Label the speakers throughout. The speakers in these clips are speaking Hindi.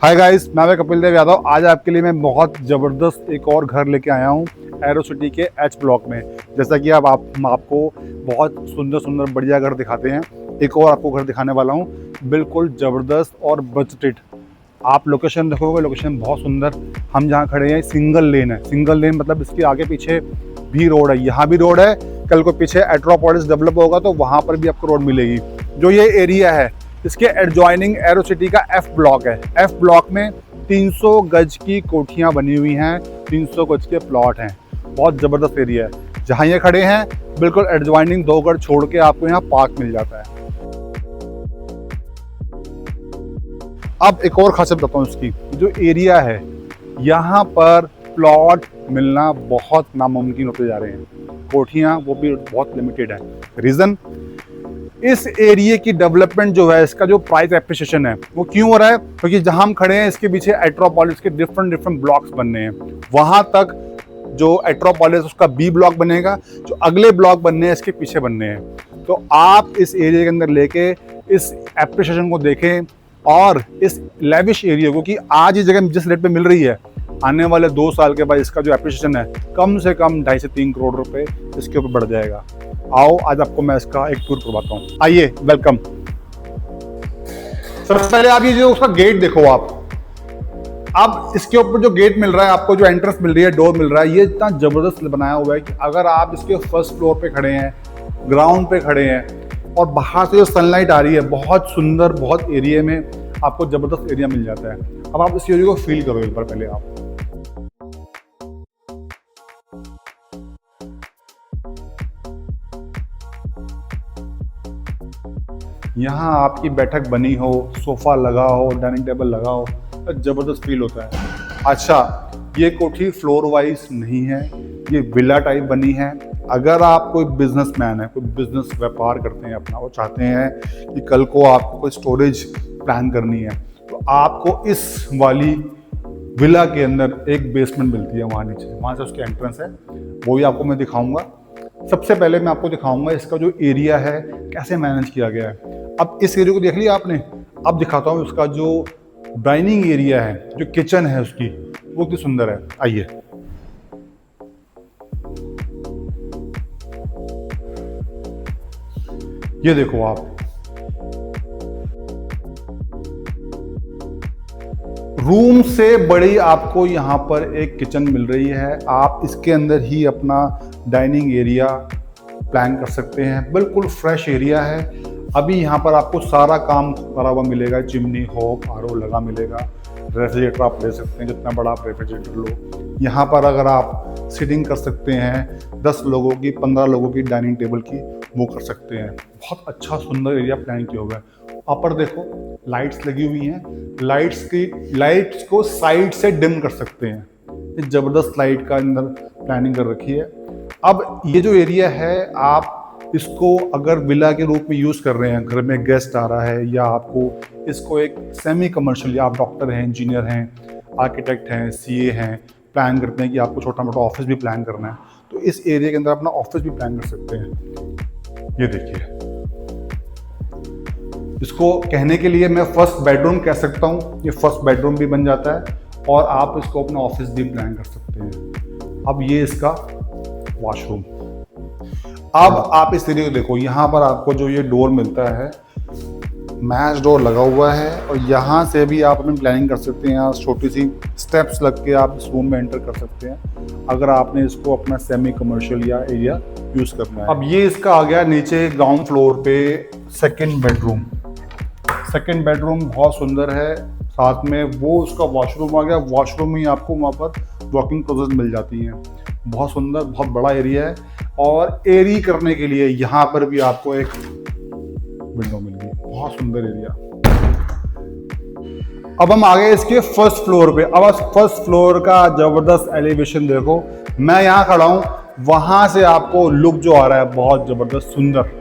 Speaker 1: हाय गाइस, मैं कपिल देव यादव। आज आपके लिए मैं बहुत ज़बरदस्त एक और घर लेके आया हूँ एरो सिटी के एच ब्लॉक में। जैसा कि अब हम आपको बहुत सुंदर सुंदर बढ़िया घर दिखाते हैं, एक और आपको घर दिखाने वाला हूँ, बिल्कुल ज़बरदस्त और बजटेड। आप लोकेशन देखोगे, लोकेशन बहुत सुंदर। हम जहाँ खड़े हैं सिंगल लेन है। सिंगल लेन मतलब इसके आगे पीछे भी रोड है, यहाँ भी रोड है। कल को पीछे एट्रोपोलिस डेवलप होगा तो वहाँ पर भी आपको रोड मिलेगी। जो ये एरिया है इसके एडजॉइनिंग एरो सिटी का एफ ब्लॉक है। एफ ब्लॉक में 300 गज की कोठियाँ बनी हुई हैं, 300 गज के प्लॉट हैं। बहुत ज़बरदस्त एरिया है। जहाँ ये खड़े हैं बिल्कुल एडजॉइनिंग 2 घर छोड़ के आपको यहाँ पार्क मिल जाता है। अब एक और खासियत बताता हूँ इसकी, जो एरिया है यहाँ पर प्लॉट मिलना बहुत नामुमकिन होते जा रहे हैं। कोठियाँ वो भी बहुत लिमिटेड है। रीज़न, इस एरिया की डेवलपमेंट जो है, इसका जो प्राइस एप्रिसिएशन है वो क्यों हो रहा है? क्योंकि जहां हम खड़े हैं इसके पीछे एट्रोपोलिस के डिफरेंट ब्लॉक्स बनने हैं। वहां तक जो एट्रोपोलिस उसका बी ब्लॉक बनेगा, जो अगले ब्लॉक बनने हैं इसके पीछे बनने हैं। तो आप इस एरिया के अंदर लेके इस एप्रिसिएशन को देखें और इस लेविश एरिया को, कि आज ये जगह जिस रेट पे मिल रही है, आने वाले 2 साल के बाद इसका जो एप्रिसिएशन है कम से कम 2.5 से 3 करोड़ रुपए इसके ऊपर बढ़ जाएगा। आओ आज आपको मैं इसका एक टूर करवाता हूँ। आइए, वेलकम। सबसे पहले आप ये जो उसका गेट देखो। आप अब इसके ऊपर जो गेट मिल रहा है आपको, जो एंट्रेंस मिल रही है, डोर मिल रहा है, ये इतना जबरदस्त बनाया हुआ है कि अगर आप इसके फर्स्ट फ्लोर पे खड़े हैं, ग्राउंड पे खड़े हैं और बाहर से जो सनलाइट आ रही है, बहुत सुंदर, बहुत एरिया में आपको जबरदस्त एरिया मिल जाता है। अब आप इस एरिया को फील करो एक बार पहले आप। यहाँ आपकी बैठक बनी हो, सोफा लगा हो, डाइनिंग टेबल लगा हो, तो जबरदस्त फील होता है। अच्छा, ये कोठी फ्लोर वाइज नहीं है, ये विला टाइप बनी है। अगर आप कोई बिजनेसमैन है, कोई बिजनेस व्यापार करते हैं अपना, वो चाहते हैं कि कल को आपको कोई स्टोरेज प्लान करनी है, तो आपको इस वाली विला के अंदर एक बेसमेंट मिलती है वहाँ नीचे, वहाँ से उसकी एंट्रेंस है, वो भी आपको मैं दिखाऊंगा। सबसे पहले मैं आपको दिखाऊंगा इसका जो एरिया है कैसे मैनेज किया गया है। अब इस एरिया को देख लिया आपने, अब दिखाता हूँ उसका जो डाइनिंग एरिया है, जो किचन है उसकी, वो कितनी सुंदर है। आइए, ये देखो आप, रूम से बड़ी आपको यहाँ पर एक किचन मिल रही है। आप इसके अंदर ही अपना डाइनिंग एरिया प्लान कर सकते हैं। बिल्कुल फ्रेश एरिया है। अभी यहाँ पर आपको सारा काम करा हुआ मिलेगा, चिमनी हो, आरओ लगा मिलेगा, रेफ्रिजरेटर आप ले सकते हैं, जितना बड़ा आप रेफ्रिजरेटर लो। यहाँ पर अगर आप सीटिंग कर सकते हैं 10 लोगों की, 15 लोगों की डाइनिंग टेबल की, वो कर सकते हैं। बहुत अच्छा सुंदर एरिया प्लान किया हुआ है। ऊपर देखो लाइट्स लगी हुई हैं, लाइट्स को साइड से डिम कर सकते हैं। जबरदस्त लाइट का अंदर प्लानिंग कर रखी है। अब ये जो एरिया है, आप इसको अगर विला के रूप में यूज़ कर रहे हैं, घर में गेस्ट आ रहा है, या आपको इसको एक सेमी कमर्शियल, या आप डॉक्टर हैं, इंजीनियर हैं, आर्किटेक्ट हैं, सीए हैं, प्लान करते हैं कि आपको छोटा मोटा ऑफिस भी प्लान करना है, तो इस एरिया के अंदर अपना ऑफिस भी प्लान कर सकते हैं। ये देखिए, इसको कहने के लिए मैं फर्स्ट बेडरूम कह सकता हूँ। ये फर्स्ट बेडरूम भी बन जाता है और आप इसको अपना ऑफिस भी प्लान कर सकते हैं। अब ये इसका वॉशरूम। अब आप इस एरिया को देखो, यहाँ पर आपको जो ये डोर मिलता है, मैच डोर लगा हुआ है, और यहाँ से भी आप अपनी प्लानिंग कर सकते हैं। यहाँ छोटी सी स्टेप्स लग के आप इस रूम में एंटर कर सकते हैं अगर आपने इसको अपना सेमी कमर्शियल या एरिया यूज़ करना है। अब ये इसका आ गया नीचे ग्राउंड फ्लोर पे सेकेंड बेडरूम। सेकेंड बेडरूम बहुत सुंदर है, साथ में वो उसका वॉशरूम आ गया। वॉशरूम में आपको वहाँ पर वॉकिंग क्लोजेट मिल जाती हैं। बहुत सुंदर, बहुत बड़ा एरिया है, और एरी करने के लिए यहाँ पर भी आपको एक विंडो मिल गई। बहुत सुंदर एरिया। अब हम आ गए इसके फर्स्ट फ्लोर पे। अब फर्स्ट फ्लोर का जबरदस्त एलिवेशन देखो। मैं यहाँ खड़ा हूँ, वहां से आपको लुक जो आ रहा है बहुत जबरदस्त सुंदर।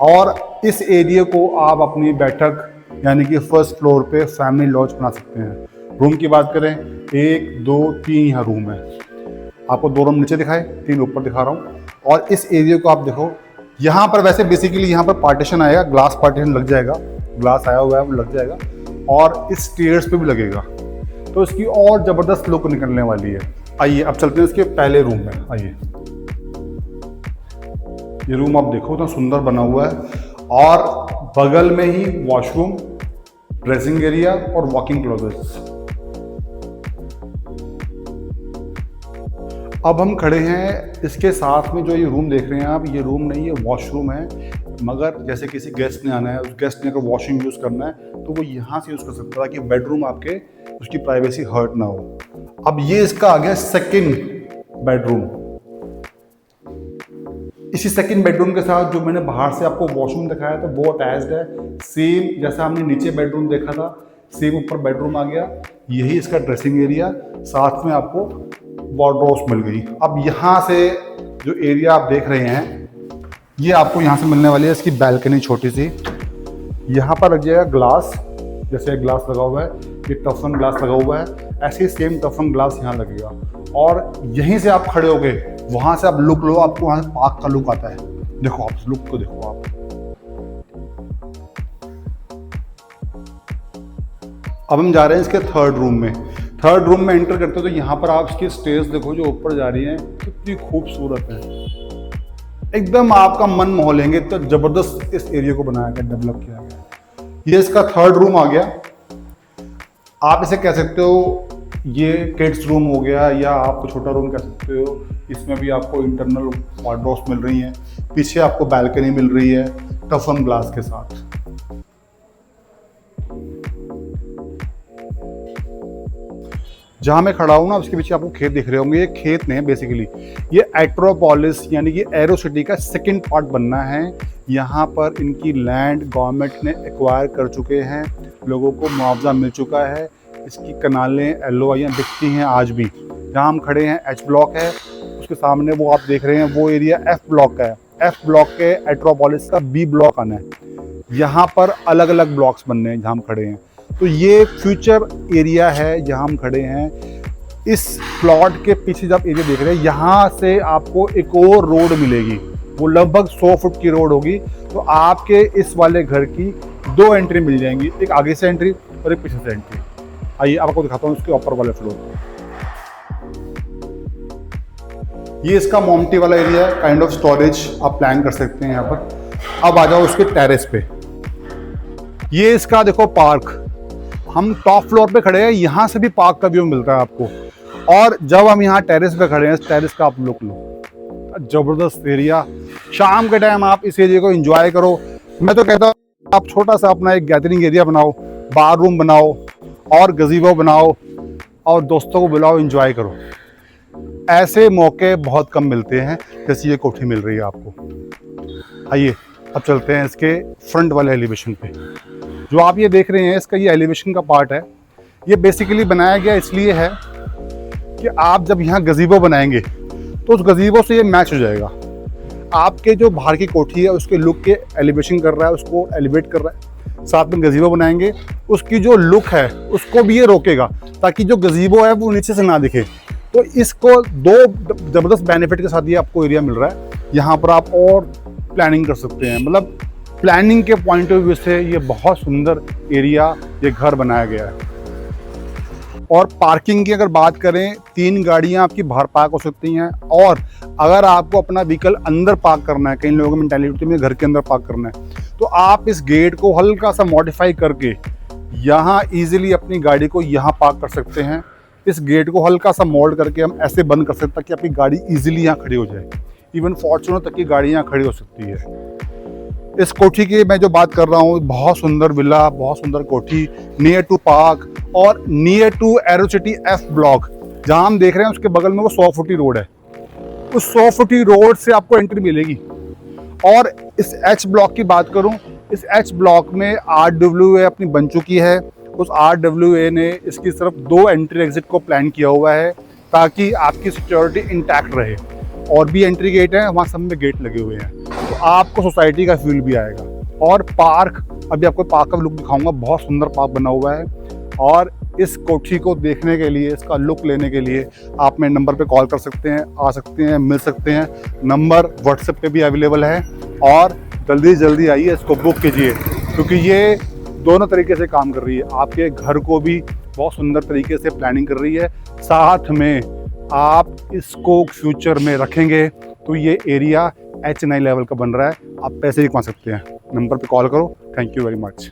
Speaker 1: और इस एरिया को आप अपनी बैठक, यानी कि फर्स्ट फ्लोर पे फैमिली लॉज बना सकते हैं। रूम की बात करें, 1 2 3 यहाँ रूम है। आपको 2 रूम नीचे दिखाए, 3 ऊपर दिखा रहा हूँ। और इस एरिया को आप देखो, यहाँ पर वैसे बेसिकली यहाँ पर पार्टीशन आएगा, ग्लास पार्टीशन लग जाएगा, ग्लास आया हुआ है वो लग जाएगा। और इस स्टेयर्स पे भी लगेगा, तो इसकी और ज़बरदस्त लुक निकलने वाली है। आइए अब चलते हैं इसके पहले रूम में। आइए, ये रूम आप देखो इतना सुंदर बना हुआ है और बगल में ही वॉशरूम, ड्रेसिंग एरिया और वॉकिंग क्लोजेट्स। अब हम खड़े हैं इसके साथ में, जो ये रूम देख रहे हैं आप, ये रूम नहीं, ये वॉशरूम है। मगर जैसे किसी गेस्ट ने आना है, उस गेस्ट ने अगर वॉशिंग यूज़ करना है तो वो यहाँ से यूज़ कर सकता है, ताकि बेडरूम आपके उसकी प्राइवेसी हर्ट ना हो। अब ये इसका आ गया सेकंड बेडरूम। इसी सेकंड बेडरूम के साथ जो मैंने बाहर से आपको वॉशरूम दिखाया था वो अटैच्ड है। सेम जैसा हमने नीचे बेडरूम देखा था, सेम ऊपर बेडरूम आ गया। यही इसका ड्रेसिंग एरिया, साथ में आपको वार्डरोब्स मिल गई। अब यहाँ से जो एरिया आप देख रहे हैं, ये आपको यहाँ से मिलने वाली है इसकी बैल्कनी छोटी सी। यहाँ पर लग जाएगा ग्लास, जैसे ग्लास लगा हुआ है, ये टफन ग्लास लगा हुआ है, ऐसे ही सेम टफन ग्लास यहाँ लगेगा। और यहीं से आप खड़े हो गए, वहाँ से आप लुक लो, आपको वहाँ से पार्क का लुक आता है। देखो आप इस लुक को देखो आप। अब हम जा रहे हैं इसके थर्ड रूम में। थर्ड रूम में एंटर करते हो तो यहाँ पर आप इसकी स्टेयर्स देखो जो ऊपर जा रही हैं, कितनी खूबसूरत है। एकदम आपका मन मोह लेंगे, तो जबरदस्त इस एरिया को बनाया गया, डेवलप किया गया। ये इसका थर्ड रूम आ गया। आप इसे कह सकते हो ये किड्स रूम हो गया, या आप छोटा रूम कह सकते हो। इसमें भी आपको इंटरनल वार्डरोब्स मिल रही हैं, पीछे आपको बैल्कनी मिल रही है टफन ग्लास के साथ। जहाँ मैं खड़ा हूँ ना, उसके पीछे आपको खेत दिख रहे होंगे। ये खेत नहीं है बेसिकली, ये एट्रोपोलिस यानी कि एरो सिटी का सेकंड पार्ट बनना है। यहाँ पर इनकी लैंड गवर्नमेंट ने एक्वायर कर चुके हैं, लोगों को मुआवजा मिल चुका है। इसकी कनालें LOI दिखती हैं आज भी। जहाँ हम खड़े हैं H ब्लॉक है, उसके सामने वो आप देख रहे हैं वो एरिया F ब्लॉक का है। F ब्लॉक के एट्रोपोलिस का B ब्लॉक आना है। यहाँ पर अलग अलग ब्लॉक्स बनने हैं जहाँ हम खड़े हैं। तो ये फ्यूचर एरिया है जहाँ हम खड़े हैं। इस प्लॉट के पीछे जब एरिया देख रहे हैं, यहाँ से आपको एक और रोड मिलेगी, वो लगभग 100 फुट की रोड होगी। तो आपके इस वाले घर की 2 एंट्री मिल जाएंगी, एक आगे से एंट्री और एक पीछे से एंट्री। आइए आपको दिखाता हूँ इसके ऊपर वाले फ्लोर। ये इसका मोमटी वाला एरिया है, काइंड ऑफ स्टोरेज आप प्लान कर सकते हैं यहाँ पर। अब आ जाओ उसके टेरेस पे। ये इसका देखो पार्क, हम टॉप फ्लोर पे खड़े हैं, यहाँ से भी पार्क का व्यू मिलता है आपको। और जब हम यहाँ टेरेस पे खड़े हैं, टेरेस का आप लुक लो, जबरदस्त एरिया। शाम के टाइम आप इस एरिया को एंजॉय करो। मैं तो कहता हूँ आप छोटा सा अपना एक गैदरिंग एरिया बनाओ, बार रूम बनाओ और गजीबो बनाओ और दोस्तों को बुलाओ, एंजॉय करो। ऐसे मौके बहुत कम मिलते हैं जैसे ये कोठी मिल रही है आपको। आइए अब चलते हैं इसके फ्रंट वाले एलिवेशन पे। जो आप ये देख रहे हैं, इसका ये एलिवेशन का पार्ट है। ये बेसिकली बनाया गया इसलिए है कि आप जब यहाँ गजीबो बनाएंगे तो उस गजीबो से ये मैच हो जाएगा। आपके जो बाहर की कोठी है उसके लुक के एलिवेशन कर रहा है, उसको एलिवेट कर रहा है। साथ में गजीबो बनाएंगे, उसकी जो लुक है उसको भी ये रोकेगा, ताकि जो गजीबो है वो नीचे से ना दिखे। तो इसको 2 ज़बरदस्त बेनिफिट के साथ ये आपको एरिया मिल रहा है। यहाँ पर आप और प्लानिंग कर सकते हैं, मतलब प्लानिंग के पॉइंट ऑफ व्यू से ये बहुत सुंदर एरिया, ये घर बनाया गया है। और पार्किंग की अगर बात करें, 3 गाड़ियां आपकी बाहर पार्क हो सकती हैं। और अगर आपको अपना व्हीकल अंदर पार्क करना है, कई लोगों की मेंटालिटी में घर के अंदर पार्क करना है, तो आप इस गेट को हल्का सा मॉडिफाई करके यहाँ ईजिली अपनी गाड़ी को यहाँ पार्क कर सकते हैं। इस गेट को हल्का सा मोल्ड करके हम ऐसे बंद कर सकते हैं कि आपकी गाड़ी ईजिली यहाँ खड़ी हो जाए। इवन फॉर्च्यूनर तक की गाड़ी यहाँ खड़ी हो सकती है। इस कोठी की मैं जो बात कर रहा हूँ, बहुत सुंदर विला, बहुत सुंदर कोठी, नियर टू पार्क और near to Aerocity F block. जहाँ हम देख रहे हैं उसके बगल में वो 100 फुटी रोड है। उस 100 फुटी रोड से आपको एंट्री मिलेगी। और इस H ब्लॉक की बात करूँ, इस H ब्लॉक में RWA अपनी बन चुकी है। उस RWA ने इसकी सिर्फ 2 एंट्री एग्जिट को प्लान किया हुआ है, ताकि आपकी सिक्योरिटी इंटैक्ट रहे। और भी एंट्री गेट है, वहाँ सब में गेट लगे हुए हैं, तो आपको सोसाइटी का फील भी आएगा। और पार्क, अभी आपको पार्क का लुक दिखाऊंगा, बहुत सुंदर पार्क बना हुआ है। और इस कोठी को देखने के लिए, इसका लुक लेने के लिए आप मेरे नंबर पे कॉल कर सकते हैं, आ सकते हैं, मिल सकते हैं। नंबर व्हाट्सएप पे भी अवेलेबल है। और जल्दी जल्दी आइए, इसको बुक कीजिए, क्योंकि ये दोनों तरीके से काम कर रही है। आपके घर को भी बहुत सुंदर तरीके से प्लानिंग कर रही है, साथ में आप इसको फ्यूचर में रखेंगे तो ये एरिया H9 लेवल का बन रहा है। आप पैसे भी कमा सकते हैं। नंबर पे कॉल करो। Thank you very much.